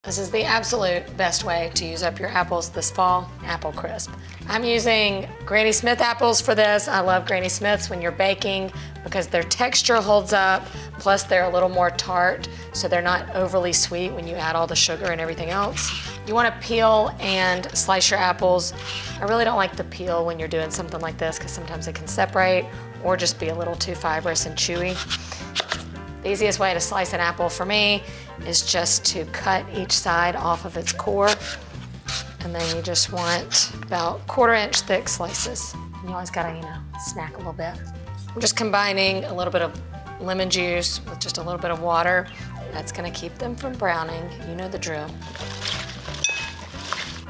This is the absolute best way to use up your apples this fall, apple crisp. I'm using Granny Smith apples for this. I love Granny Smiths when you're baking because their texture holds up, plus they're a little more tart, so they're not overly sweet when you add all the sugar and everything else. You want to peel and slice your apples. I really don't like the peel when you're doing something like this because sometimes it can separate or just be a little too fibrous and chewy. The easiest way to slice an apple for me is just to cut each side off of its core. And then you just want about 1/4 inch thick slices. You always gotta, snack a little bit. I'm just combining a little bit of lemon juice with just a little bit of water. That's gonna keep them from browning. You know the drill.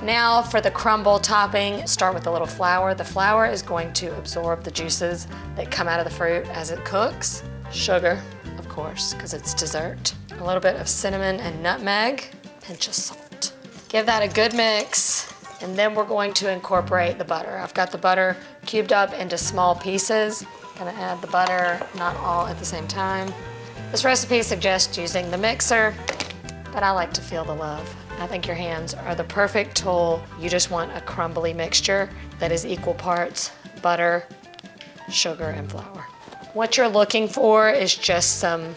Now for the crumble topping, start with a little flour. The flour is going to absorb the juices that come out of the fruit as it cooks. Sugar, of course, because it's dessert. A little bit of cinnamon and nutmeg, pinch of salt. Give that a good mix, and then we're going to incorporate the butter. I've got the butter cubed up into small pieces. Gonna add the butter, not all at the same time. This recipe suggests using the mixer, but I like to feel the love. I think your hands are the perfect tool. You just want a crumbly mixture that is equal parts butter, sugar, and flour. What you're looking for is just some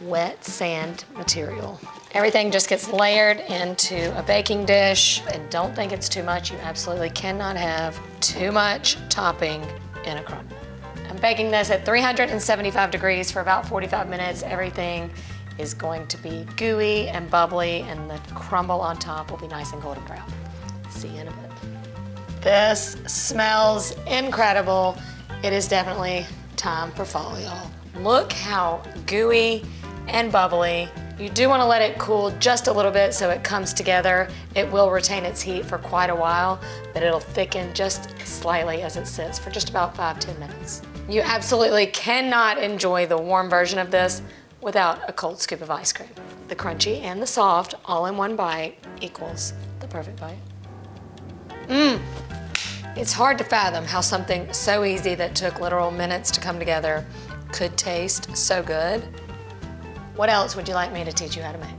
wet sand material. Everything just gets layered into a baking dish, and don't think it's too much. You absolutely cannot have too much topping in a crumble. I'm baking this at 375 degrees for about 45 minutes. Everything is going to be gooey and bubbly, and the crumble on top will be nice and golden brown. See you in a bit. This smells incredible. It is definitely time for fall, y'all. Look how gooey and bubbly. You do want to let it cool just a little bit so it comes together. It will retain its heat for quite a while, but it'll thicken just slightly as it sits for just about 5–10 minutes. You absolutely cannot enjoy the warm version of this without a cold scoop of ice cream. The crunchy and the soft all in one bite equals the perfect bite. It's hard to fathom how something so easy that took literal minutes to come together could taste so good. What else would you like me to teach you how to make?